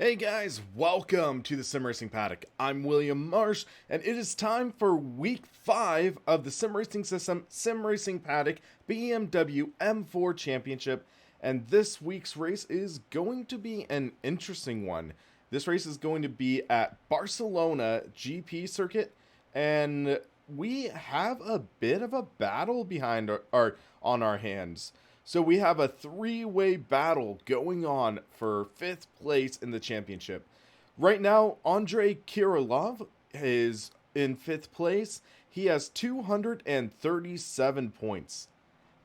Hey guys, welcome to the Sim Racing Paddock. I'm William Marsh, and it is time for week 5 of the Sim Racing System Sim Racing Paddock BMW M4 Championship. And this week's race is going to be an interesting one. This race is going to be at Barcelona GP circuit, and we have a bit of a battle behind our on our hands. So we have a three-way battle going on for 5th place in the championship. Right now, Andrei Kirilov is in 5th place. He has 237 points.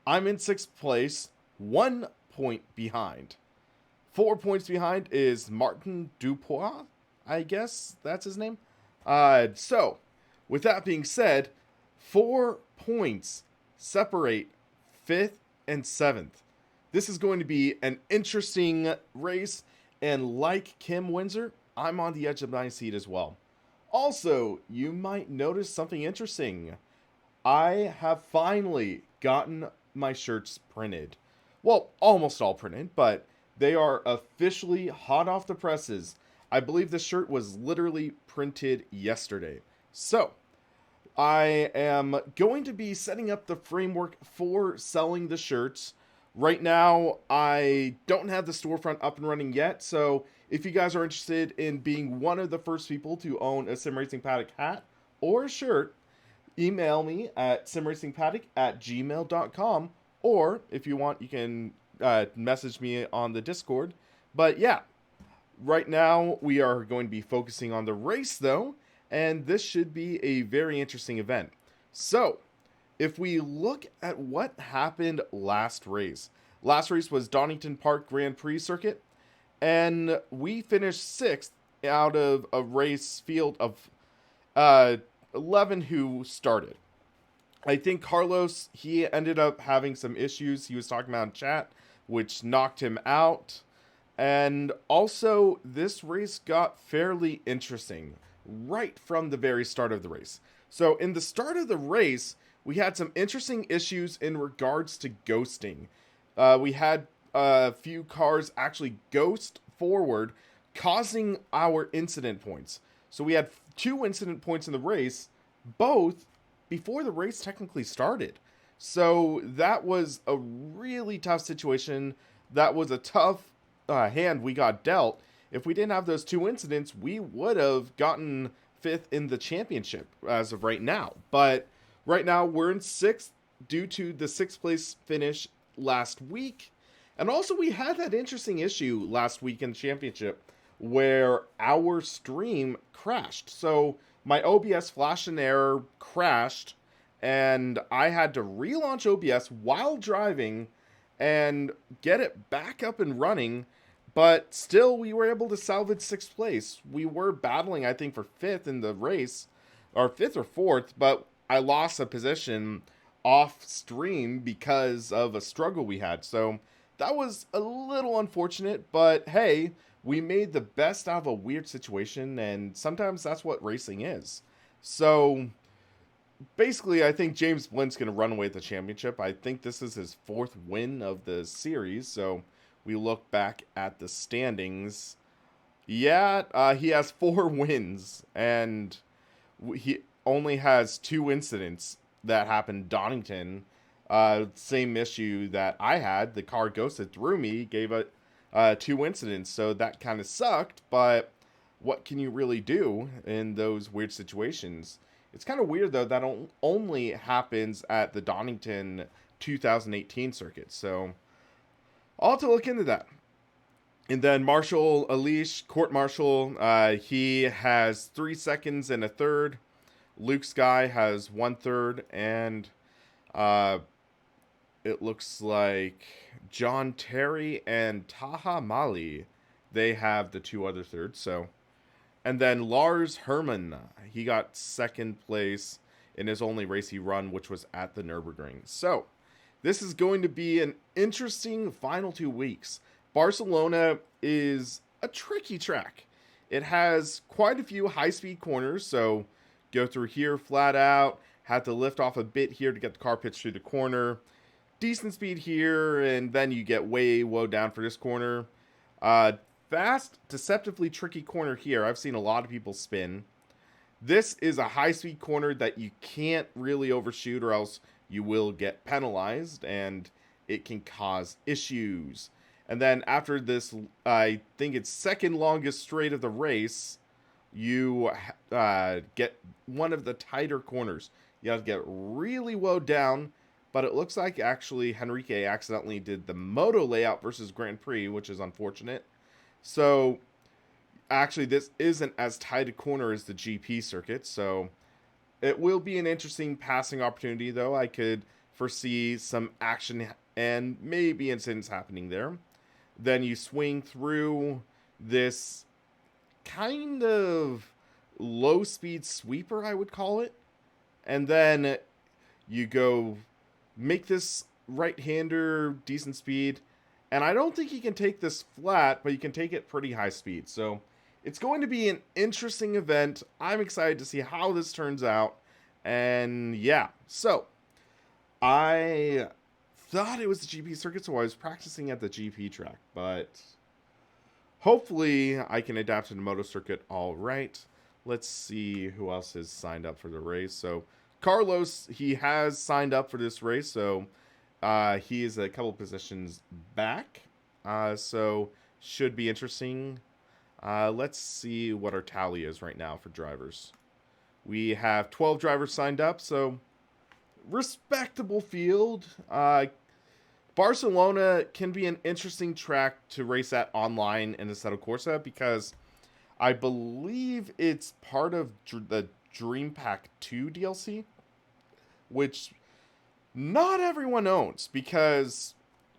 I'm in 6th place, 1 point behind. 4 points behind is Martin Dupois, I guess that's his name. So, with that being said, 4 points separate 5th and 7th. This is going to be an interesting race, and like Kim Windsor, I'm on the edge of my seat as well. Also, you might notice something interesting. I have finally gotten my shirts printed. Well, almost all printed, but they are officially hot off the presses. I believe the shirt was literally printed yesterday. So, I am going to be setting up the framework for selling the shirts. Right now, I don't have the storefront up and running yet, so if you guys are interested in being one of the first people to own a Sim Racing Paddock hat or a shirt, email me at simracingpaddock@gmail.com, or if you want, you can message me on the Discord. But yeah, right now we are going to be focusing on the race though, and this should be a very interesting event. So, if we look at what happened last race was Donington Park Grand Prix circuit, and we finished 6th out of a race field of 11 who started. I think Carlos, he ended up having some issues he was talking about in chat, which knocked him out. And also, this race got fairly interesting right from the very start of the race. So, in the start of the race, we had some interesting issues in regards to ghosting. We had a few cars actually ghost forward, causing our incident points. So, we had 2 incident points in the race, both before the race technically started. So, that was a really tough situation. That was a tough hand we got dealt. If we didn't have those 2 incidents, we would have gotten 5th in the championship as of right now. But right now, we're in 6th due to the 6th place finish last week. And also, we had that interesting issue last week in the championship where our stream crashed. So my OBS flashed an error, crashed, and I had to relaunch OBS while driving and get it back up and running. But still, we were able to salvage 6th place. We were battling, I think, for 5th in the race, or 5th or 4th, but I lost a position off stream because of a struggle we had. So that was a little unfortunate, but hey, we made the best out of a weird situation, and sometimes that's what racing is. So basically, I think James Blint's going to run away with the championship. I think this is his 4th win of the series, so we look back at the standings. Yeah, he has 4 wins, and he only has 2 incidents that happened Donington. Same issue that I had. The car ghosted through me, gave it 2 incidents, so that kind of sucked, but what can you really do in those weird situations? It's kind of weird, though, that only happens at the Donington 2018 circuit, so I'll have to look into that. And then Marshall Alish, Court Marshall, he has 3 seconds and a third. Luke Sky has 1/3, and it looks like John Terry and Taha Mali, they have the 2 other thirds. So, and then Lars Herman, he got 2nd place in his only race he run, which was at the Nürburgring. So, this is going to be an interesting final 2 weeks. Barcelona is a tricky track. It has quite a few high-speed corners, so go through here flat out, have to lift off a bit here to get the car pitched through the corner. Decent speed here, and then you get way low down for this corner. fast, deceptively tricky corner here. I've seen a lot of people spin. This is a high-speed corner that you can't really overshoot or else you will get penalized, and it can cause issues. And then after this, I think it's second longest straight of the race, you get one of the tighter corners. You have to get really low down, but it looks like actually Henrique accidentally did the Moto layout versus Grand Prix, which is unfortunate. So actually this isn't as tight a corner as the GP circuit, so it will be an interesting passing opportunity, though. I could foresee some action and maybe incidents happening there. Then you swing through this kind of low-speed sweeper, I would call it. And then you go make this right-hander decent speed. And I don't think you can take this flat, but you can take it pretty high speed. So it's going to be an interesting event. I'm excited to see how this turns out. And yeah, so I thought it was the GP circuit, so I was practicing at the GP track. But hopefully I can adapt to the moto circuit all right. Let's see who else has signed up for the race. So Carlos, he has signed up for this race, so he is a couple positions back. So should be interesting. Let's see what our tally is right now for drivers. We have 12 drivers signed up, so respectable field. Barcelona can be an interesting track to race at online in Assetto Corsa because I believe it's part of the Dream Pack 2 DLC, which not everyone owns because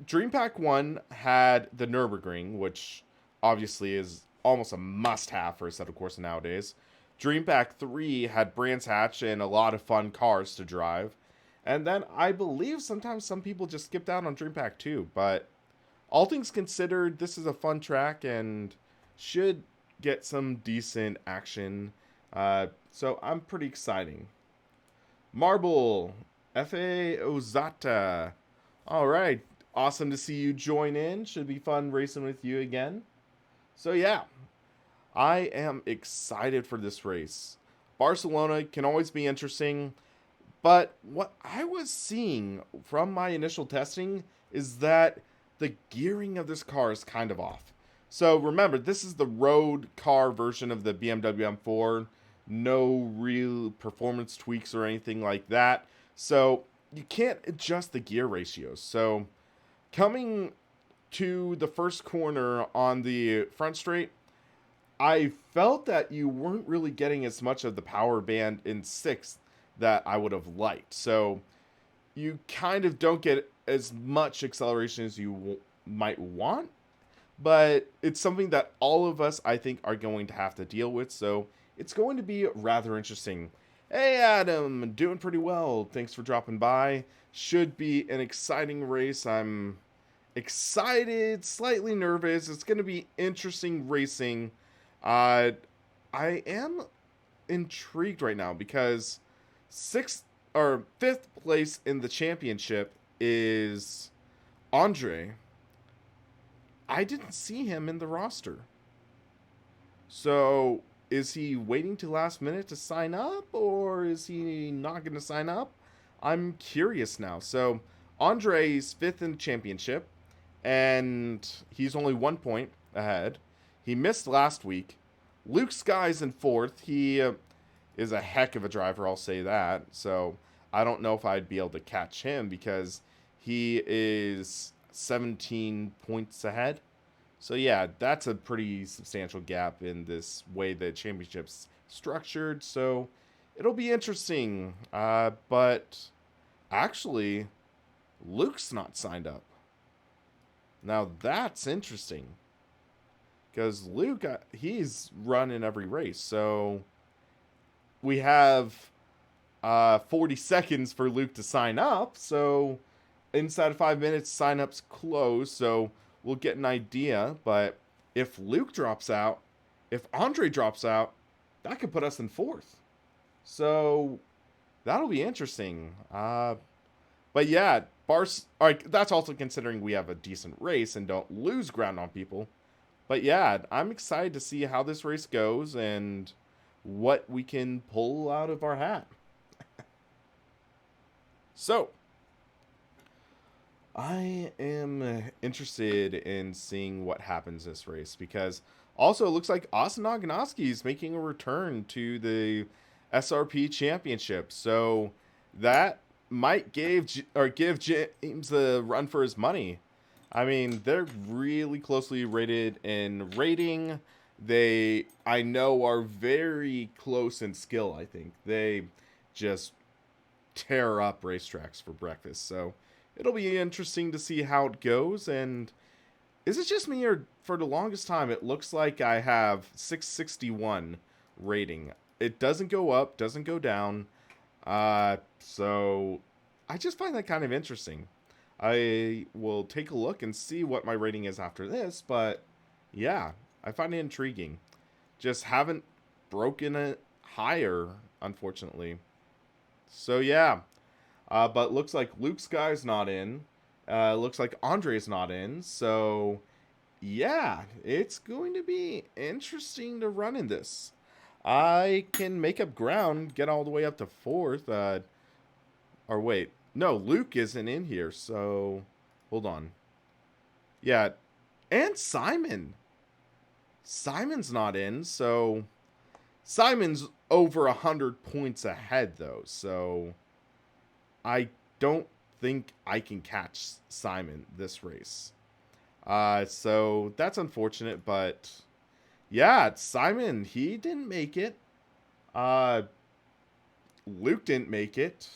Dream Pack 1 had the Nürburgring, which obviously is almost a must-have for Assetto Corsa nowadays. Dream Pack 3 had Brands Hatch and a lot of fun cars to drive. And then I believe sometimes some people just skipped out on Dream Pack 2, but all things considered, this is a fun track and should get some decent action. So I'm pretty exciting. Marble, F.A. Ozata. All right. Awesome to see you join in. Should be fun racing with you again. So yeah, I am excited for this race. Barcelona can always be interesting, but what I was seeing from my initial testing is that the gearing of this car is kind of off. So remember, this is the road car version of the BMW M4. No real performance tweaks or anything like that. So you can't adjust the gear ratios. So coming to the first corner on the front straight, I felt that you weren't really getting as much of the power band in sixth that I would have liked. So you kind of don't get as much acceleration as you might want, but it's something that all of us, I think, are going to have to deal with. So it's going to be rather interesting. Hey, Adam, doing pretty well. Thanks for dropping by. Should be an exciting race. I'm excited, slightly nervous. It's going to be interesting racing. I am intrigued right now because fifth place in the championship is Andre. I didn't see him in the roster. So is he waiting to last minute to sign up, or is he not going to sign up? I'm curious now. So Andre's fifth in the championship, and he's only 1 point ahead. He missed last week. Luke Sky's in fourth. He is a heck of a driver, I'll say that. So I don't know if I'd be able to catch him because he is 17 points ahead. So yeah, that's a pretty substantial gap in this way the championship's structured. So it'll be interesting. But actually, Luke's not signed up. Now that's interesting. Because Luke, he's running every race. So we have 40 seconds for Luke to sign up. So inside of 5 minutes, sign-up's closed. So we'll get an idea. But if Luke drops out, if Andre drops out, that could put us in fourth. So that'll be interesting. But yeah, that's also considering we have a decent race and don't lose ground on people. But yeah, I'm excited to see how this race goes and what we can pull out of our hat. So, I am interested in seeing what happens this race because also it looks like Austin Ogonowski is making a return to the SRP championship. So that might give James a run for his money. I mean, they're really closely rated in rating. They, I know, are very close in skill, I think. They just tear up racetracks for breakfast. So it'll be interesting to see how it goes. And is it just me, or for the longest time it looks like I have 661 rating? It doesn't go up, doesn't go down. So I just find that kind of interesting. I will take a look and see what my rating is after this, but yeah, I find it intriguing. Just haven't broken it higher, unfortunately. So yeah, but looks like Luke Sky's not in. Looks like Andre's not in. So yeah, it's going to be interesting to run in this. I can make up ground, get all the way up to 4th. Or wait, no, Luke isn't in here. So hold on. Yeah, and Simon. Simon's not in, so Simon's over 100 points ahead, though, so I don't think I can catch Simon this race. So that's unfortunate, but yeah, Simon, he didn't make it. Luke didn't make it.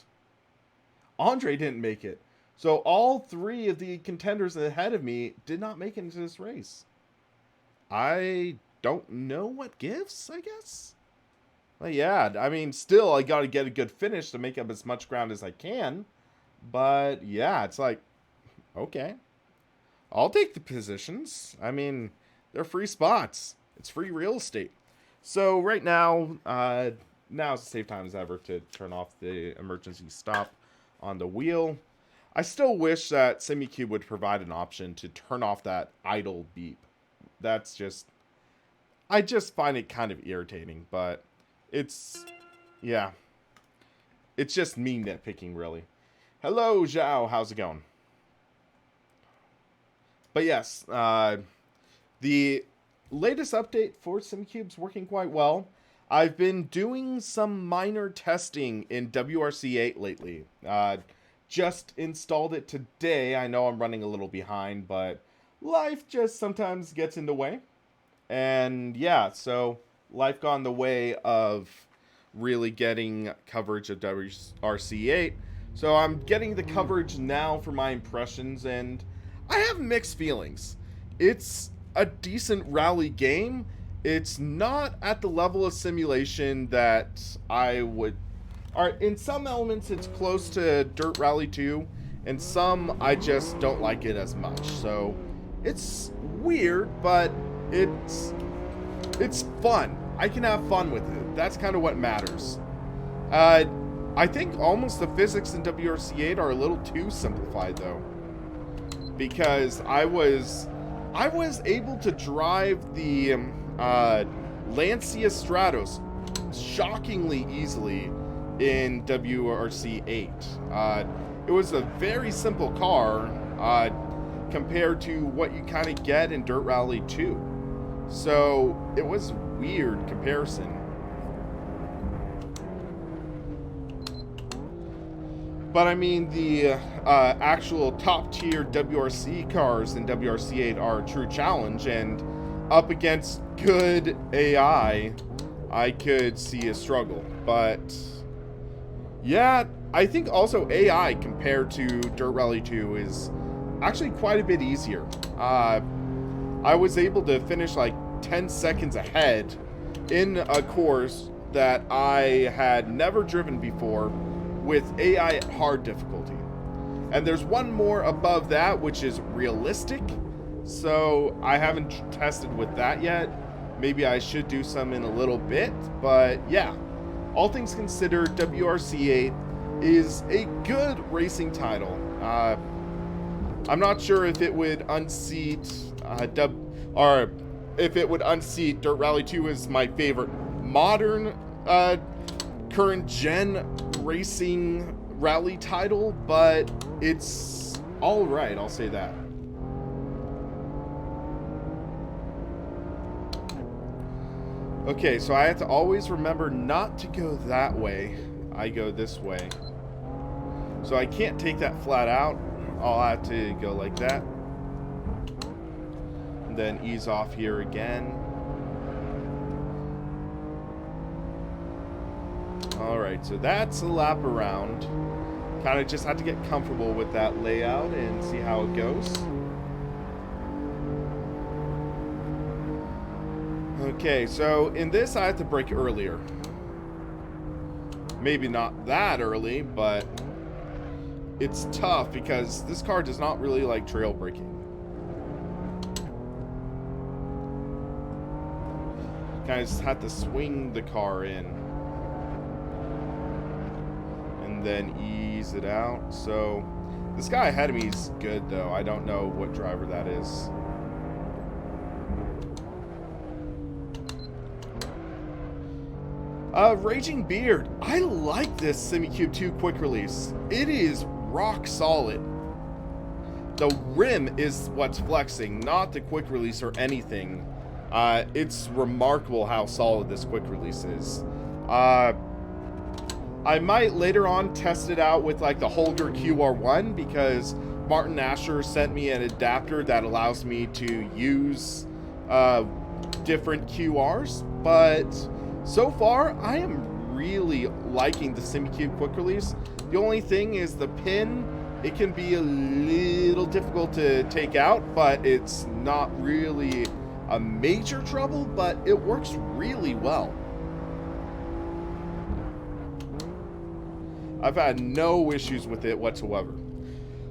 Andre didn't make it. So all 3 of the contenders ahead of me did not make it into this race. I don't know what gives, I guess. But yeah, I mean, still, I got to get a good finish to make up as much ground as I can. But yeah, it's like, okay, I'll take the positions. I mean, they're free spots. It's free real estate. So right now, now is the safe time as ever to turn off the emergency stop on the wheel. I still wish that SimiCube would provide an option to turn off that idle beep. That's just, I just find it kind of irritating, but it's, yeah, it's just me nitpicking, really. Hello, Zhao, how's it going? But yes, the latest update for SimCube's working quite well. I've been doing some minor testing in WRC8 lately. Just installed it today. I know I'm running a little behind, but life just sometimes gets in the way. And yeah, so life got in the way of really getting coverage of WRC8. So I'm getting the coverage now for my impressions, and I have mixed feelings. It's a decent rally game. It's not at the level of simulation that I would... In some elements, it's close to Dirt Rally 2, and some I just don't like it as much. So it's weird, but it's fun. I can have fun with it. That's kind of what matters. I think almost the physics in WRC8 are a little too simplified, though, because I was able to drive the Lancia Stratos shockingly easily in WRC8. It was a very simple car compared to what you kind of get in Dirt Rally 2. So it was a weird comparison. But I mean, the actual top tier WRC cars in WRC8 are a true challenge, and up against good AI, I could see a struggle. But yeah, I think also AI compared to Dirt Rally 2 is actually quite a bit easier. I was able to finish like 10 seconds ahead in a course that I had never driven before with AI at hard difficulty. And there's one more above that, which is realistic. So I haven't tested with that yet. Maybe I should do some in a little bit. But yeah, all things considered, WRC8 is a good racing title. I'm not sure if it would unseat if it would unseat, Dirt Rally 2 is my favorite modern, current gen racing rally title, but it's all right, I'll say that. Okay, so I have to always remember not to go that way. I go this way. So I can't take that flat out. I'll have to go like that. And then ease off here again. Alright, so that's a lap around. Kind of just had to get comfortable with that layout and see how it goes. Okay, so in this I have to brake earlier. Maybe not that early, but it's tough because this car does not really like trail braking. Kind of just have to swing the car in. And then ease it out. So, this guy ahead of me is good though. I don't know what driver that is. Raging Beard. I like this SimiCube 2 quick release. It is rock solid. The rim is what's flexing, not the quick release or anything. It's remarkable how solid this quick release is. I might later on test it out with like the Holger QR1 because Martin Asher sent me an adapter that allows me to use different QRs, but so far I am really liking the SimiCube quick release. The only thing is the pin, it can be a little difficult to take out, but it's not really a major trouble, but it works really well. I've had no issues with it whatsoever.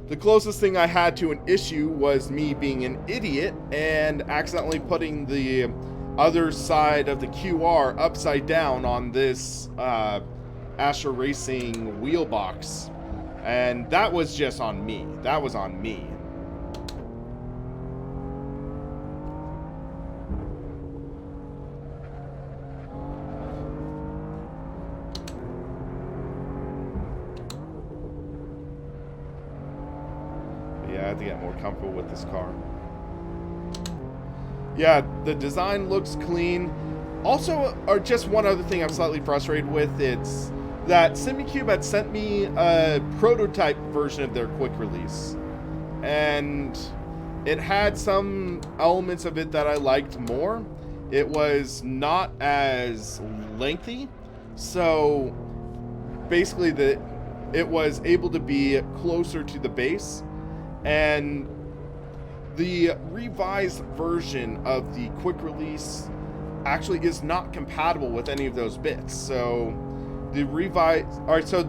The closest thing I had to an issue was me being an idiot and accidentally putting the other side of the QR upside down on this Asher Racing wheel box. And that was just on me. That was on me. Yeah, I have to get more comfortable with this car. Yeah, the design looks clean. Also, or just one other thing I'm slightly frustrated with, it's that SimiCube had sent me a prototype version of their quick release. And it had some elements of it that I liked more. It was not as lengthy. So basically it was able to be closer to the base. And the revised version of the quick release actually is not compatible with any of those bits. So the revised, alright, so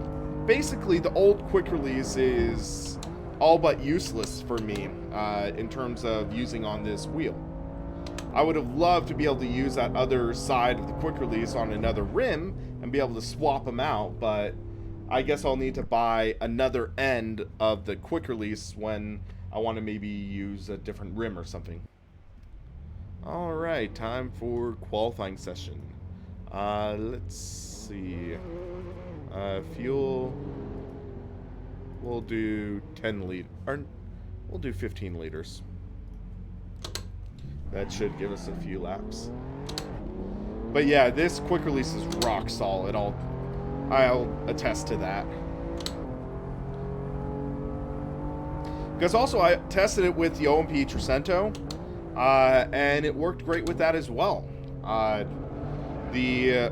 basically the old quick release is all but useless for me in terms of using on this wheel. I would have loved to be able to use that other side of the quick release on another rim and be able to swap them out, but I guess I'll need to buy another end of the quick release when I want to maybe use a different rim or something. Alright, time for qualifying session. Let's see. Fuel. We'll do 10 liters. Or we'll do 15 liters. That should give us a few laps. But yeah, this quick release is rock solid. I'll attest to that. Because also I tested it with the OMP Trecento, and it worked great with that as well. The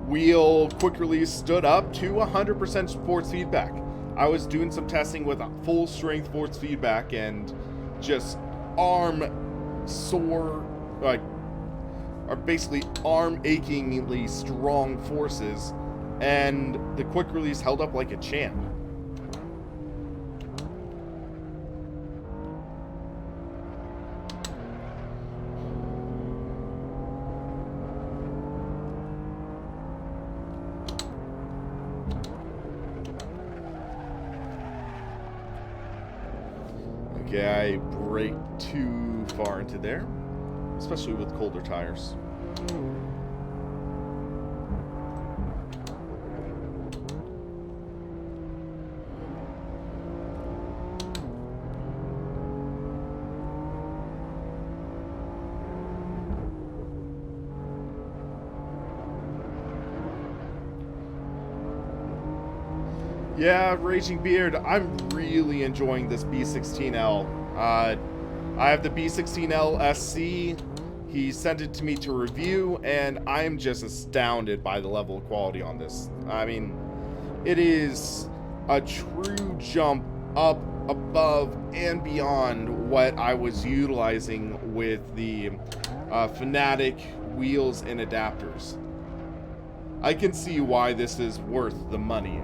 wheel quick release stood up to 100% force feedback. I was doing some testing with a full strength force feedback and just arm sore, or basically arm achingly strong forces, and the quick release held up like a champ. Okay, I braked too far into there. especially with colder tires. Yeah, Raging Beard, I'm really enjoying this B16L. I have the B16L SC. He sent it to me to review, and I'm just astounded by the level of quality on this. I mean, it is a true jump up, above, and beyond what I was utilizing with the Fanatic wheels and adapters. I can see why this is worth the money.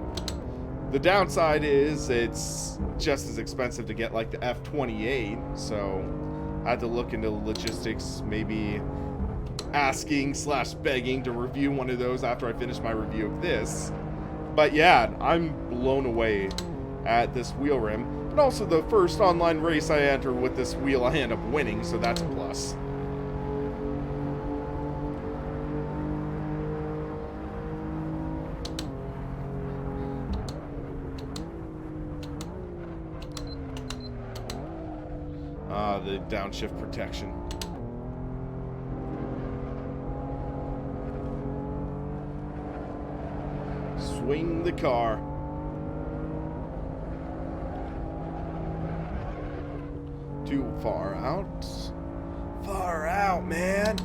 The downside is it's just as expensive to get like the F28, so I had to look into the logistics, maybe asking / begging to review one of those after I finish my review of this. But yeah, I'm blown away at this wheel rim. And also the first online race I entered with this wheel, I end up winning, so that's a plus. The downshift protection. Swing the car. Too far out. Far out, man.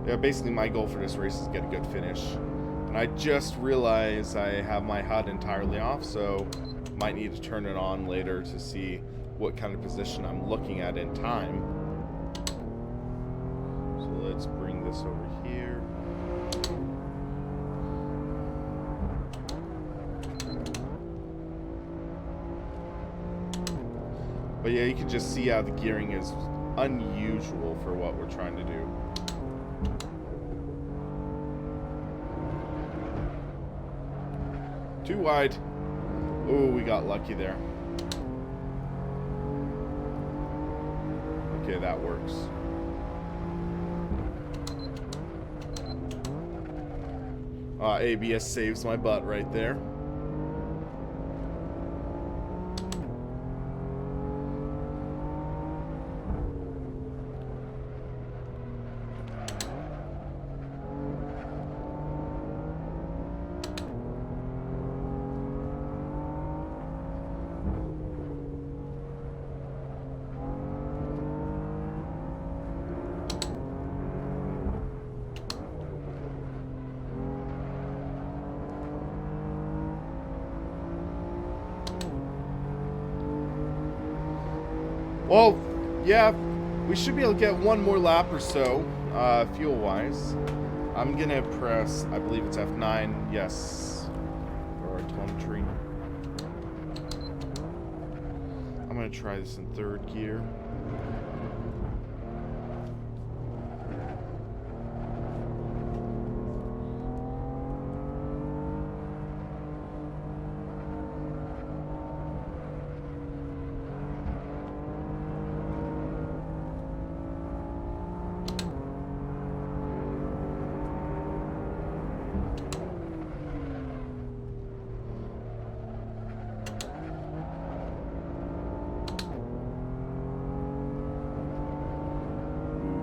Yeah, basically my goal for this race is to get a good finish. And I just realized I have my HUD entirely off, so might need to turn it on later to see what kind of position I'm looking at in time. So let's bring this over here. But yeah, you can just see how the gearing is unusual for what we're trying to do. Too wide. Oh, we got lucky there. Okay, that works. ABS saves my butt right there. Well, yeah, we should be able to get one more lap or so, fuel-wise. I'm gonna press, I believe it's F9, yes, for our telemetry. I'm gonna try this in third gear.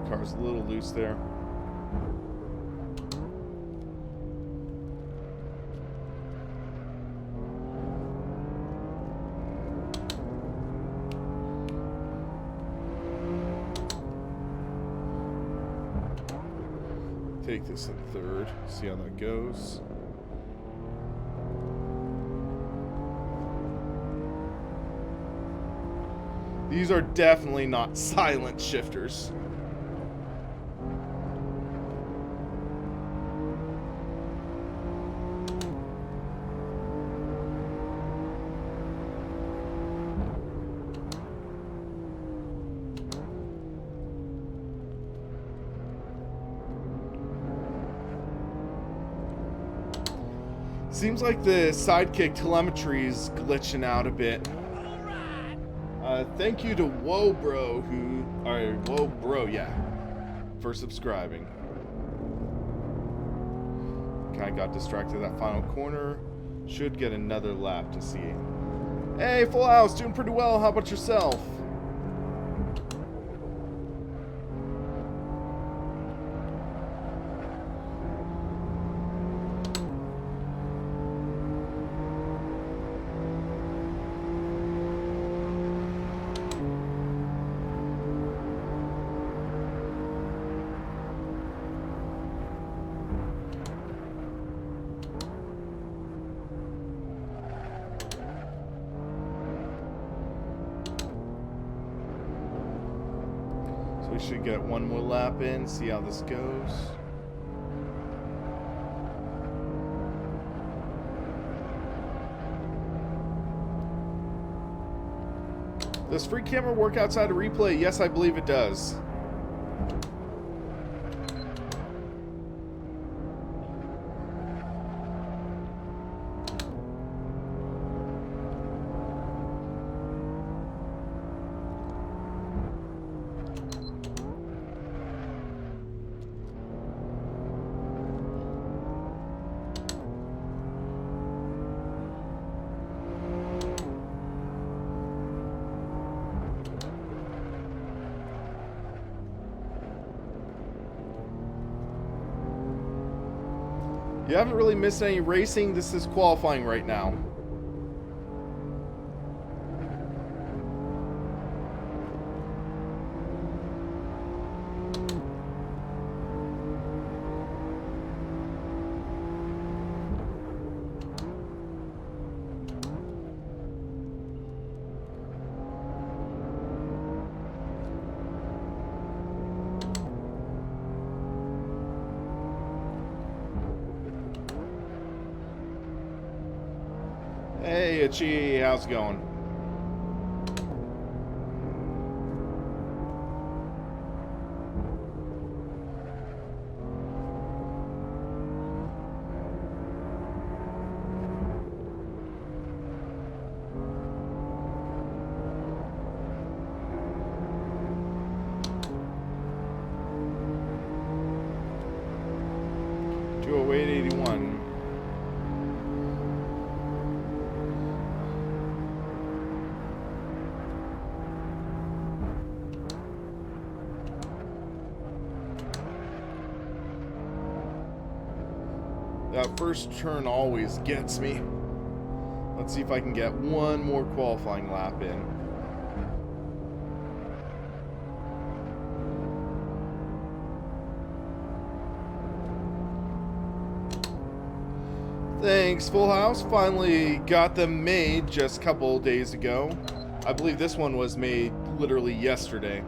Car's a little loose there. Take this in third, see how that goes. These are definitely not silent shifters. Seems like the sidekick telemetry is glitching out a bit. Thank you to Whoa Bro, yeah, for subscribing. Kind of got distracted at that final corner. Should get another lap to see. Hey, Full House, doing pretty well. How about yourself? We should get one more lap in, see how this goes. Does free camera work outside of replay? Yes, I believe it does. You haven't really missed any racing. This is qualifying right now. Hey, Itchy, how's it going? That first turn always gets me. Let's see if I can get one more qualifying lap in. Thanks, Full House. Finally got them made just a couple days ago. I believe this one was made literally yesterday.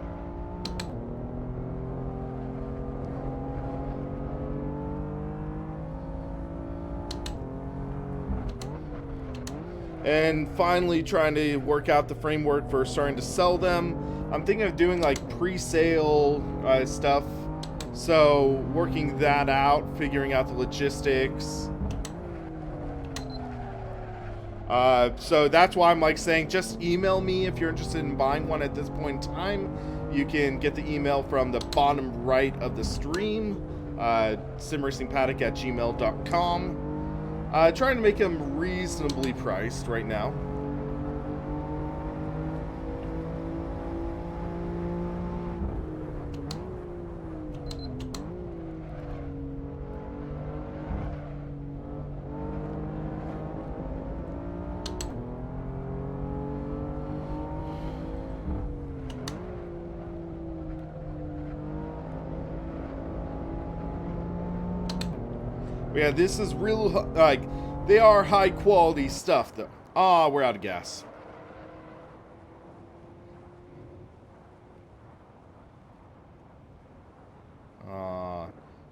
And finally trying to work out the framework for starting to sell them. I'm thinking of doing like pre-sale stuff. So working that out, figuring out the logistics. So that's why I'm like saying just email me if you're interested in buying one at this point in time. You can get the email from the bottom right of the stream, SimRacingPaddock@gmail.com. Trying to make them reasonably priced right now. Yeah, this is real, like, they are high quality stuff, though. Ah, we're out of gas.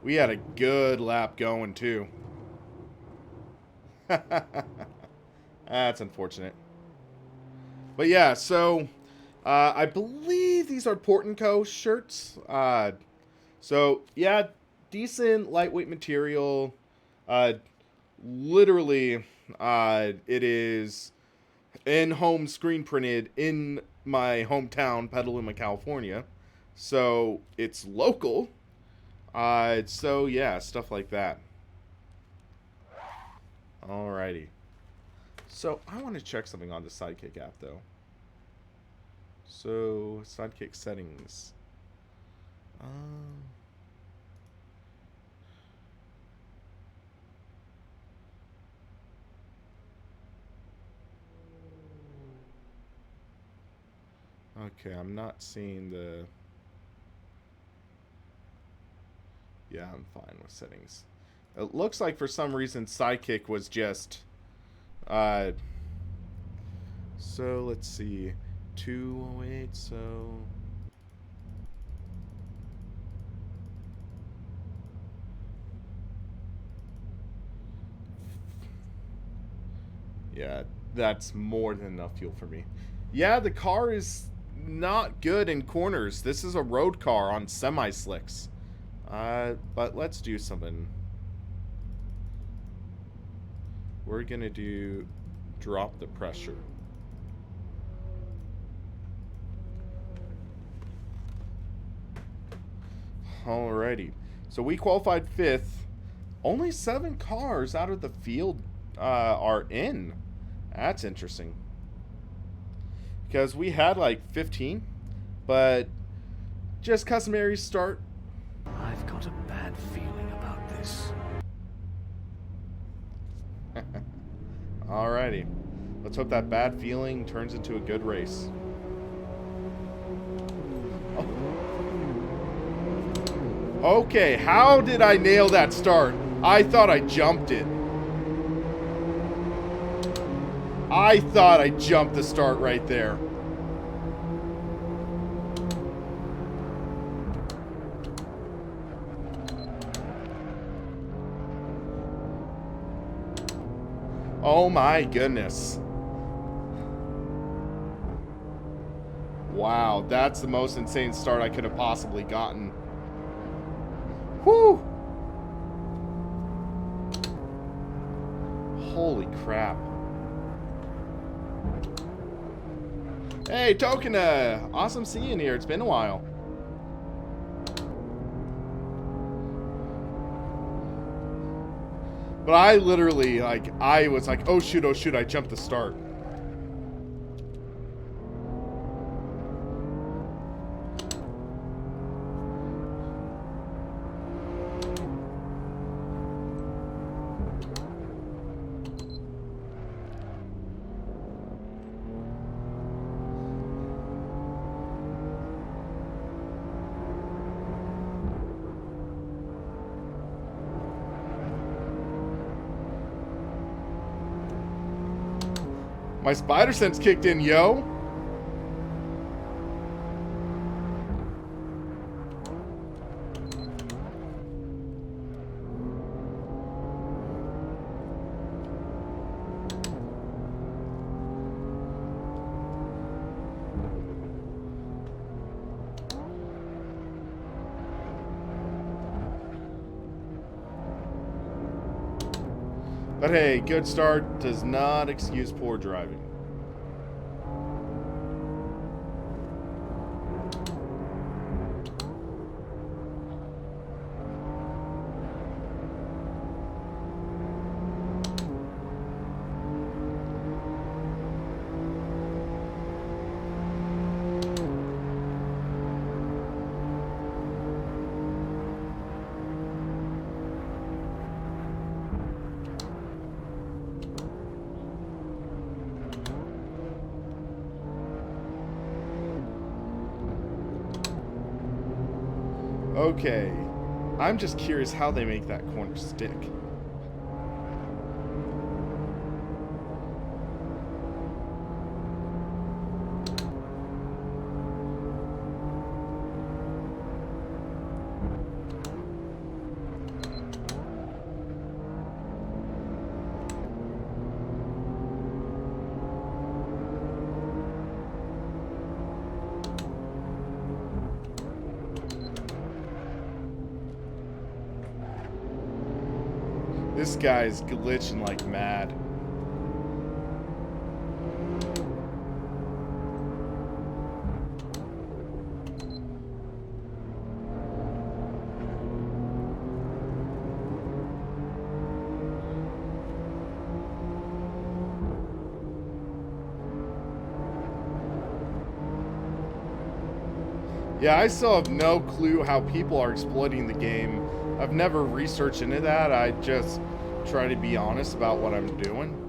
We had a good lap going, too. That's unfortunate. But yeah, so, I believe these are Port & Co. shirts. So, yeah, decent lightweight material. literally, it is in-home screen printed in my hometown, Petaluma, California. So it's local. So yeah, stuff like that. Alrighty. So I want to check something on the Sidekick app, though. So Sidekick settings. Okay, I'm not seeing the... Yeah, I'm fine with settings. It looks like for some reason Sidekick was just... So, let's see. 208, so... Yeah, that's more than enough fuel for me. Yeah, the car is not good in corners. This is a road car on semi-slicks. But let's do something. We're gonna do drop the pressure. Alrighty. So we qualified 5th. Only 7 cars out of the field are in. That's interesting. Because we had like 15, but just customary start. I've got a bad feeling about this. Alrighty. Let's hope that bad feeling turns into a good race. Oh. Okay, how did I nail that start? I thought I jumped it. I thought I jumped the start right there. Oh my goodness. Wow, that's the most insane start I could have possibly gotten. Whew! Holy crap. Hey, Token, awesome seeing you here. It's been a while. But I literally, I was like, oh shoot, I jumped the start. My spider sense kicked in, yo. But hey, good start does not excuse poor driving. Okay, I'm just curious how they make that corner stick. This guy's glitching like mad. Yeah, I still have no clue how people are exploiting the game. I've never researched into that. I just try to be honest about what I'm doing.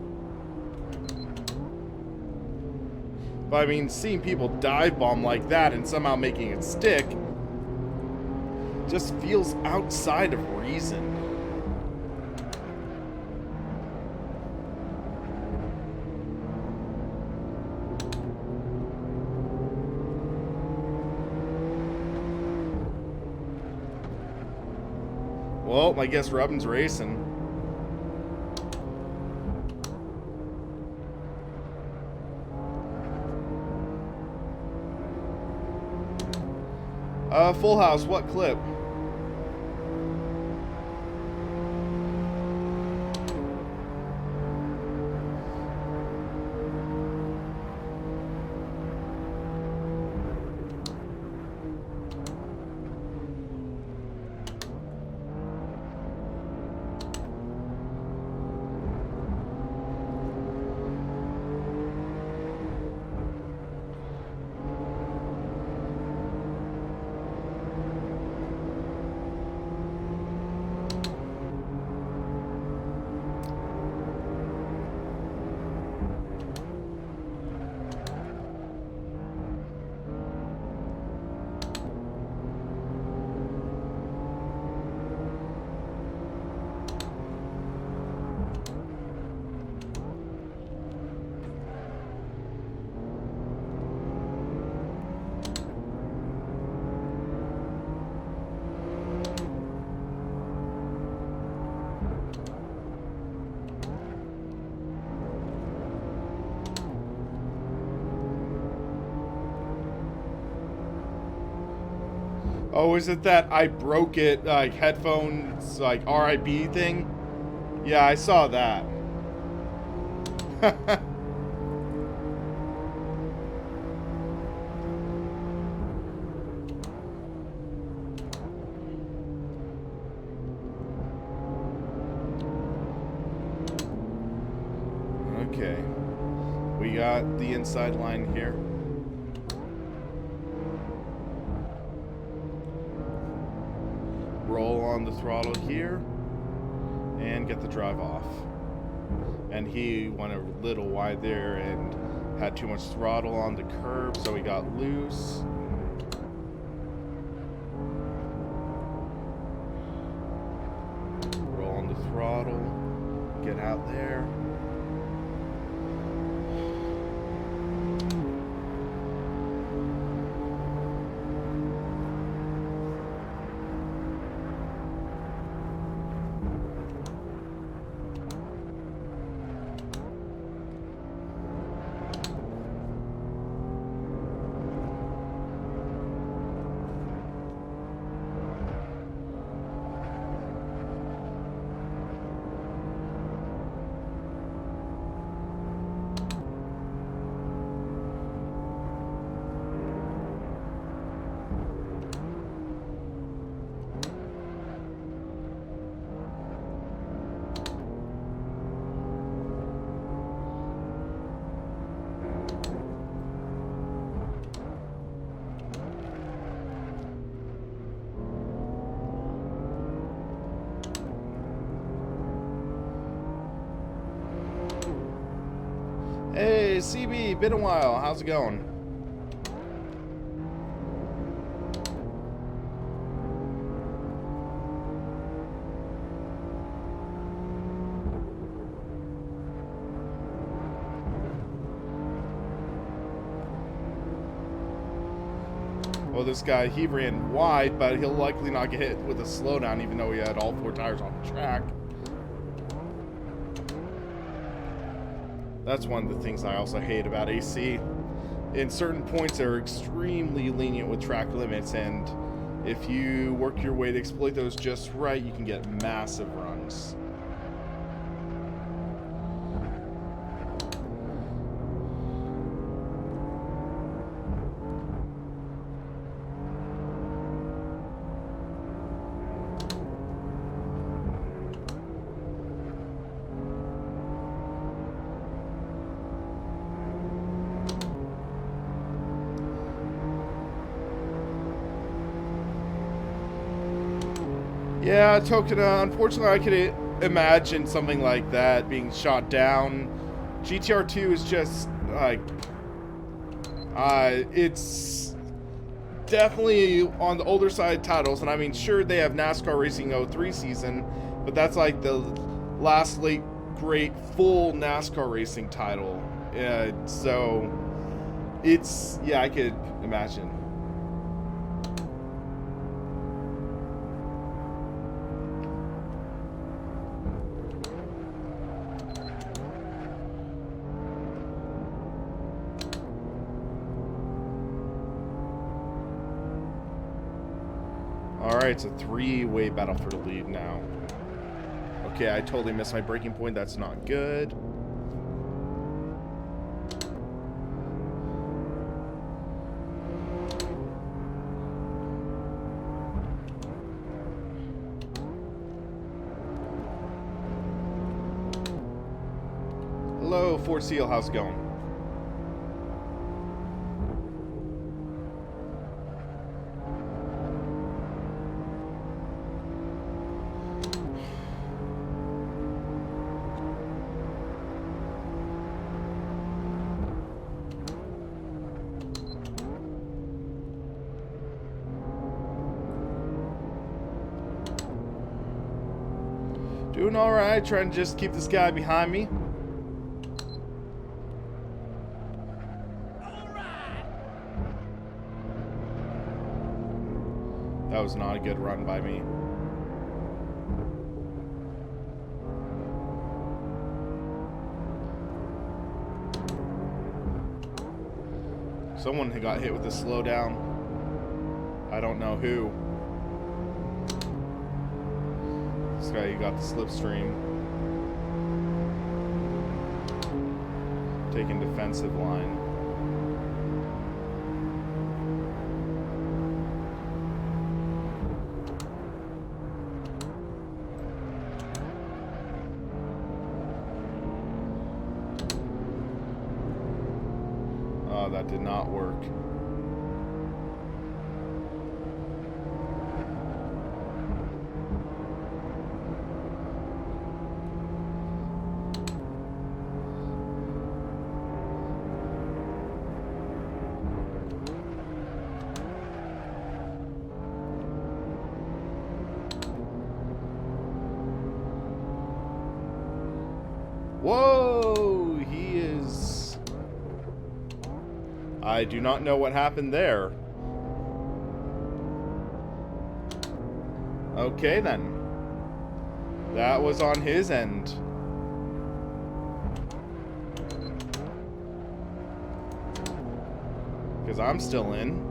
But I mean, seeing people dive bomb like that and somehow making it stick just feels outside of reason. Well, I guess Robin's racing. Full House, what clip? Oh, is it that I broke it, like, headphones, like, RIP thing? Yeah, I saw that. Okay. We got the inside line here. Roll on the throttle here and get the drive off. And he went a little wide there and had too much throttle on the curb, so he got loose. Roll on the throttle, get out there. Hey, CB, been a while. How's it going? Well, this guy, he ran wide, but he'll likely not get hit with a slowdown, even though he had all four tires on the track. That's one of the things I also hate about AC. In certain points, they're extremely lenient with track limits, and if you work your way to exploit those just right, you can get massive runs. Yeah, Tokena, unfortunately I could imagine something like that being shot down. GTR2 is just, like, it's definitely on the older side titles, and I mean, sure, they have NASCAR Racing 03 season, but that's like the last late great full NASCAR racing title. So it's, yeah, I could imagine. Alright, it's a three-way battle for the lead now. Okay, I totally missed my braking point. That's not good. Hello, Fort Seal. How's it going? Doing alright, trying to just keep this guy behind me. That was not a good run by me. Someone got hit with a slowdown. I don't know who. This guy got the slipstream. Taking defensive line. Oh, that did not work. Whoa, he is... I do not know what happened there. Okay, then. That was on his end. Because I'm still in.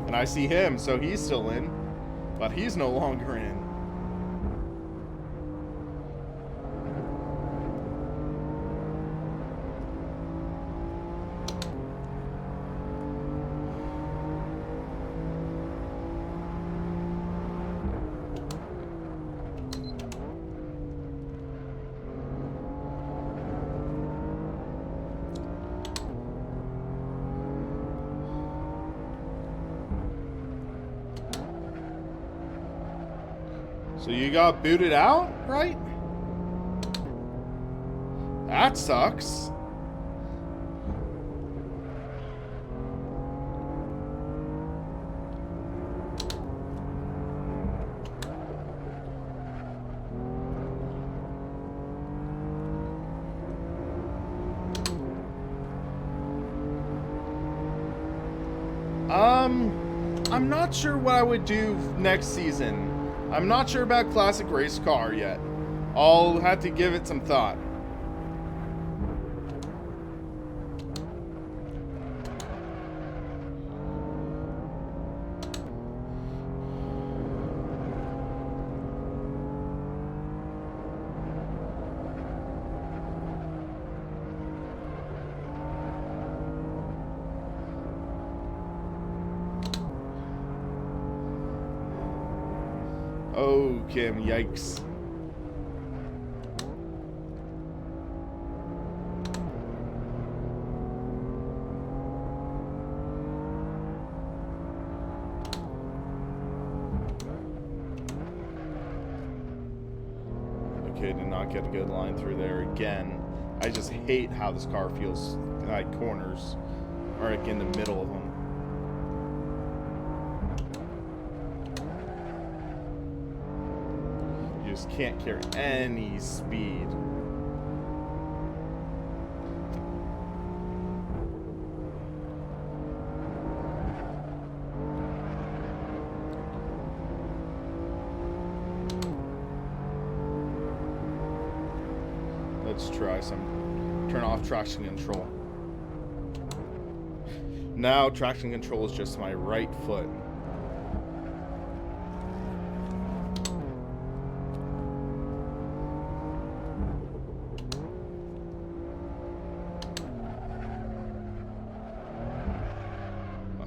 And I see him, so he's still in. But he's no longer in. So you got booted out, right? That sucks. I'm not sure what I would do next season. I'm not sure about classic race car yet. I'll have to give it some thought. Oh, Kim, yikes. Okay, did not get a good line through there again. I just hate how this car feels like corners, or like in the middle of them. You just can't carry any speed. Let's try some. Turn off traction control. Now traction control is just my right foot.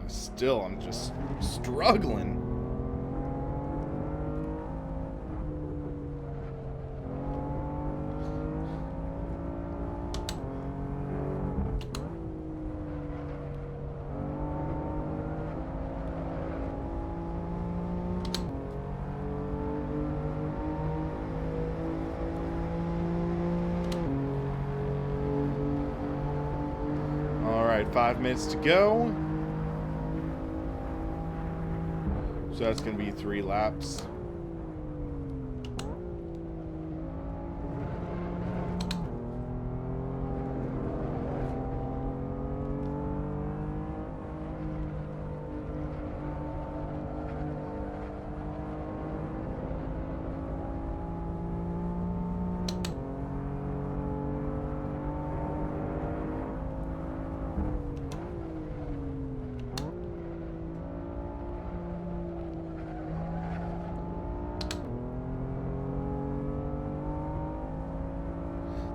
Still, I'm just struggling. All right, 5 minutes to go. So that's going to be 3 laps.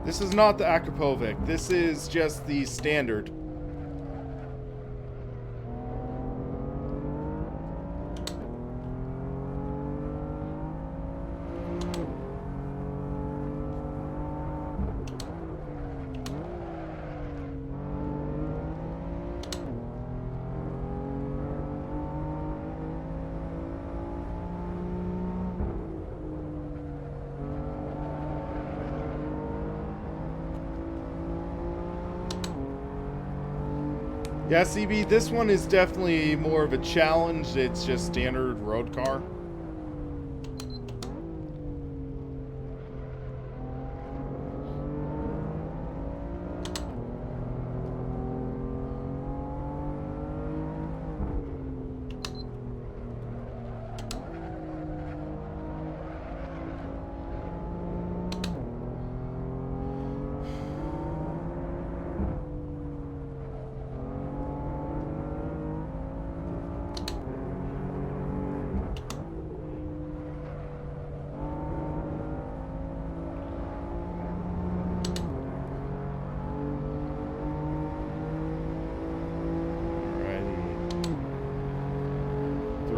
This is not the Akrapovic. This is just the standard. Yeah, CB, this one is definitely more of a challenge. It's just standard road car.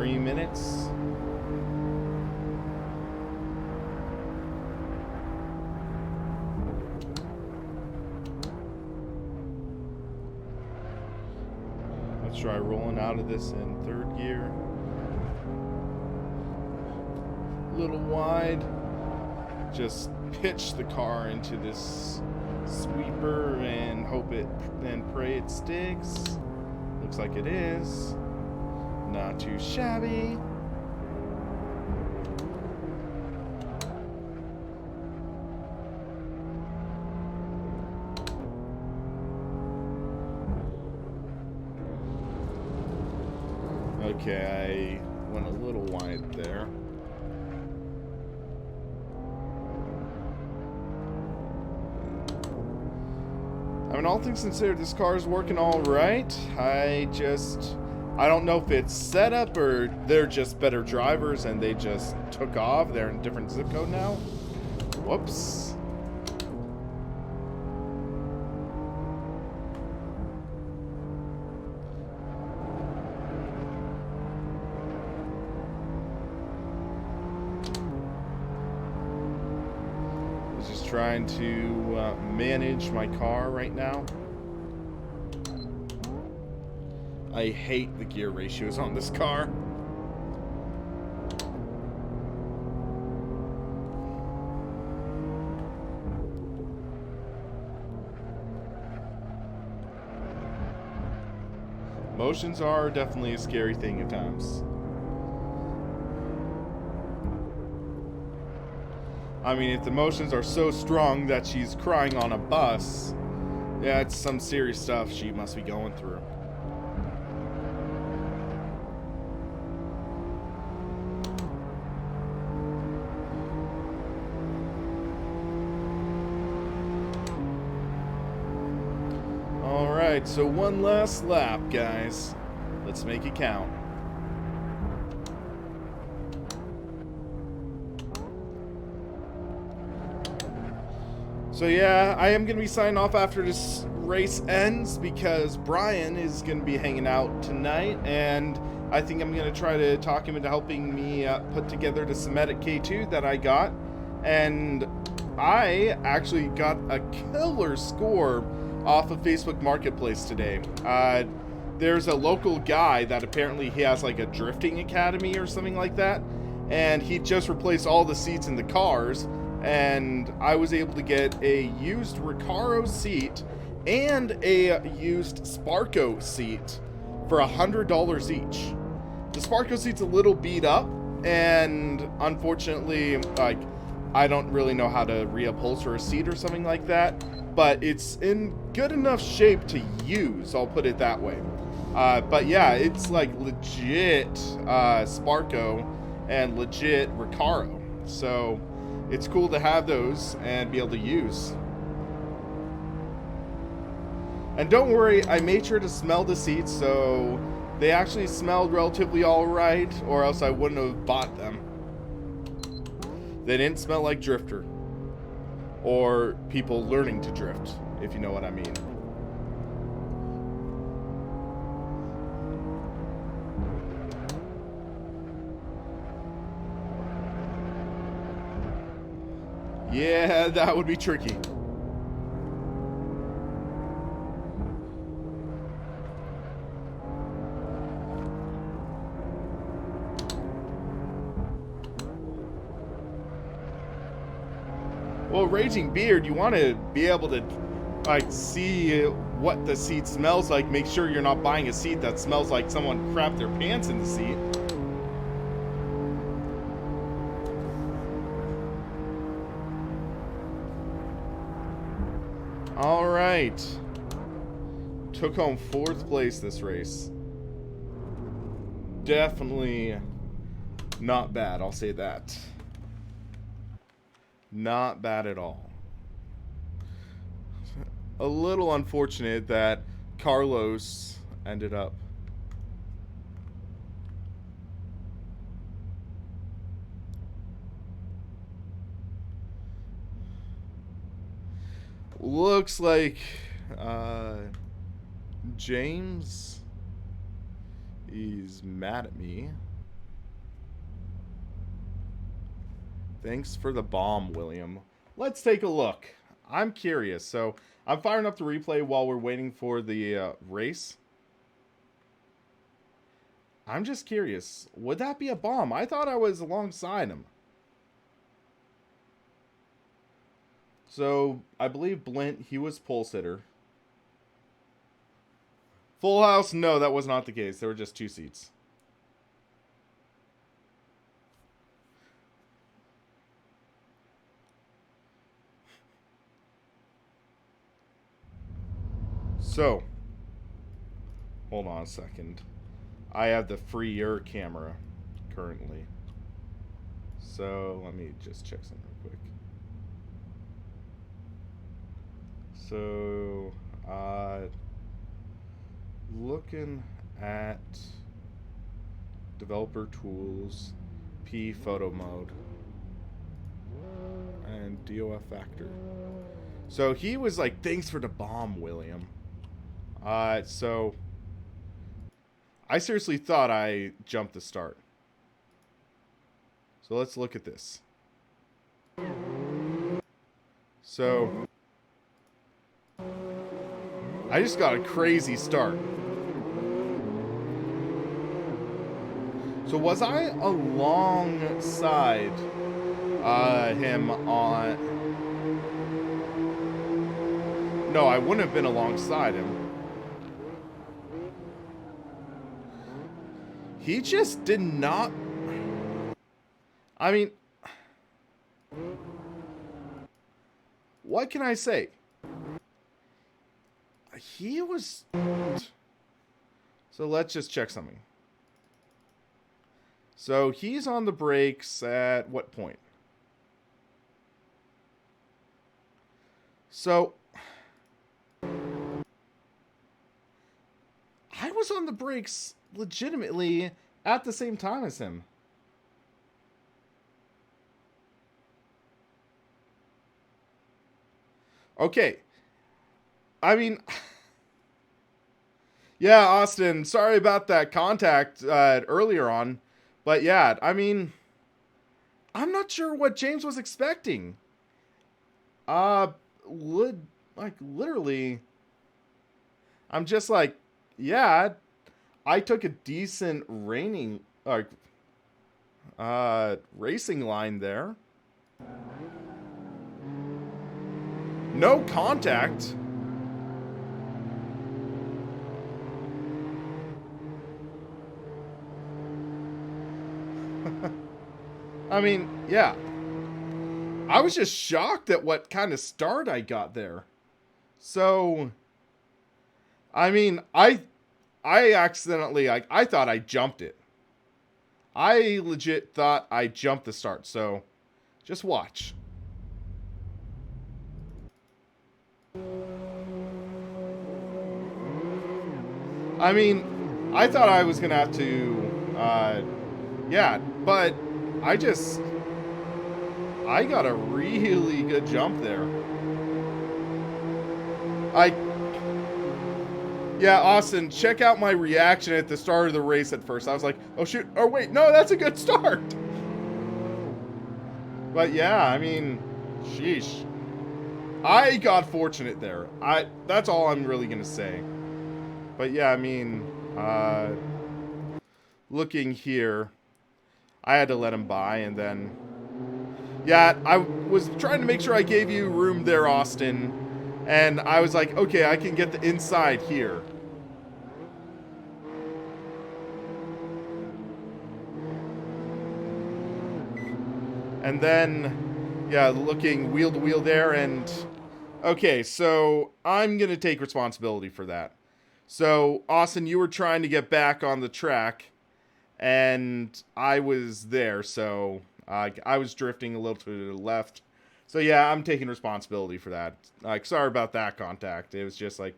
Minutes. Let's try rolling out of this in 3rd gear. A little wide. Just pitch the car into this sweeper and hope it and pray it sticks. Looks like it is. Not too shabby. Okay, I went a little wide there. I mean, all things considered, this car is working all right. I don't know if it's setup or they're just better drivers and they just took off. They're in a different zip code now. Whoops. I was just trying to manage my car right now. I hate the gear ratios on this car. Motions are definitely a scary thing at times. I mean, if the motions are so strong that she's crying on a bus, yeah, it's some serious stuff she must be going through. Alright, so one last lap, guys. Let's make it count. So yeah, I am going to be signing off after this race ends because Brian is going to be hanging out tonight, and I think I'm going to try to talk him into helping me put together the SimRacing K2 that I got. And I actually got a killer score off of Facebook Marketplace today. There's a local guy that apparently he has like a drifting academy or something like that, and he just replaced all the seats in the cars. And I was able to get a used Recaro seat and a used Sparco seat for $100 each. The Sparco seat's a little beat up, and unfortunately, like, I don't really know how to reupholster a seat or something like that, but it's in good enough shape to use, I'll put it that way. But yeah, it's like legit Sparco and legit Recaro, so it's cool to have those and be able to use. And don't worry, I made sure to smell the seats, so they actually smelled relatively alright, or else I wouldn't have bought them. They didn't smell like drifter. Or people learning to drift, if you know what I mean. Yeah, that would be tricky. Well, Raging Beard, you want to be able to like see what the seat smells like. Make sure you're not buying a seat that smells like someone crapped their pants in the seat. All right. Took home 4th place this race. Definitely not bad, I'll say that. Not bad at all. A little unfortunate that Carlos ended up looks like James is mad at me. Thanks for the bomb, William. Let's take a look. I'm curious. So I'm firing up the replay while we're waiting for the race. I'm just curious. Would that be a bomb? I thought I was alongside him. So I believe Blint, he was pole sitter. Full House, no, that was not the case. There were just 2 seats. So, hold on a second. I have the freer camera currently. So, let me just check something real quick. So, looking at developer tools, P photo mode, and DOF factor. So he was like, thanks for the bomb, William. So I seriously thought I jumped the start. So let's look at this. So I just got a crazy start. So was I alongside him on... No, I wouldn't have been alongside him. He just did not... I mean... What can I say? He was... So let's just check something. So he's on the brakes at what point? So... I was on the brakes legitimately at the same time as him. Okay. I mean... Yeah, Austin, sorry about that contact earlier on. But yeah, I mean... I'm not sure what James was expecting. Literally... I'm just like... Yeah, I took a decent racing line there. No contact. I mean, yeah. I was just shocked at what kind of start I got there. So, I mean, I accidentally, I thought I jumped it. I legit thought I jumped the start, so just watch. I mean, I thought I was going to have to, yeah, but I got a really good jump there. Yeah, Austin, check out my reaction at the start of the race at first. I was like, oh shoot, oh wait, no, that's a good start. But yeah, I mean, sheesh. I got fortunate there. That's all I'm really gonna say. But yeah, I mean, looking here, I had to let him by, and then, yeah, I was trying to make sure I gave you room there, Austin. And I was like, okay, I can get the inside here. And then, yeah, looking wheel to wheel there. And, okay, so I'm going to take responsibility for that. So, Austin, you were trying to get back on the track. And I was there, so I was drifting a little to the left. So yeah, I'm taking responsibility for that. Like, sorry about that contact. It was just like,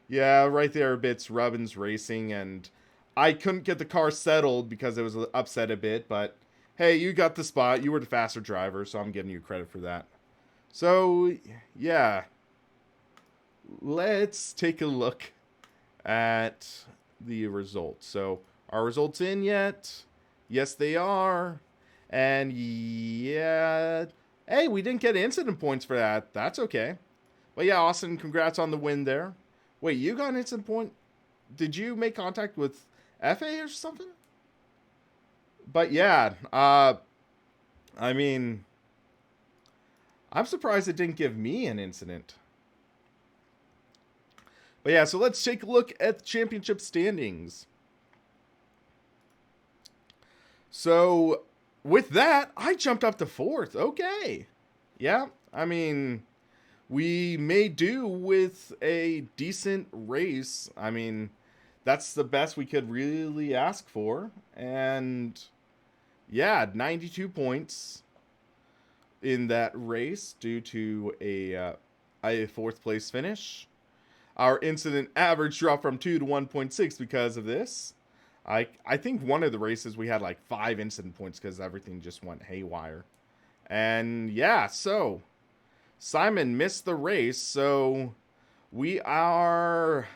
yeah, right there, bits Rubbins Racing, and I couldn't get the car settled because it was upset a bit. But hey, you got the spot. You were the faster driver, so I'm giving you credit for that. So yeah, let's take a look at the results. So are results in yet? Yes, they are. And yeah. Hey, we didn't get incident points for that. That's okay. But yeah, Austin, congrats on the win there. Wait, you got an incident point? Did you make contact with FA or something? But yeah, I mean, I'm surprised it didn't give me an incident. But yeah, so let's take a look at the championship standings. So with that, I jumped up to 4th. Okay. Yeah, I mean, we may do with a decent race. I mean, that's the best we could really ask for. And yeah, 92 points in that race due to a 4th place finish. Our incident average dropped from 2 to 1.6 because of this. I think one of the races we had like 5 incident points because everything just went haywire. And yeah, so Simon missed the race, so we are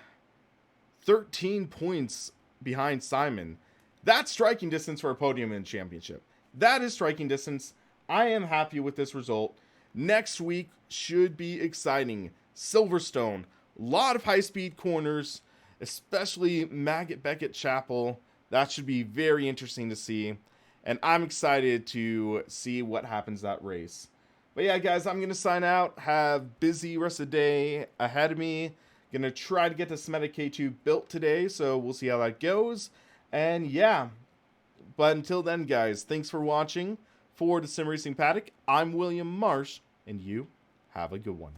13 points behind Simon. That's striking distance for a podium in championship. That is striking distance. I am happy with this result. Next week should be exciting. Silverstone, a lot of high-speed corners, especially Maggot Beckett Chapel. That should be very interesting to see. And I'm excited to see what happens that race. But yeah, guys, I'm going to sign out. Have busy rest of the day ahead of me. Going to try to get the Assetto K2 built today, so we'll see how that goes. And yeah, But until then, guys, thanks for watching. For the Sim Racing Paddock, I'm William Marsh, and you have a good one.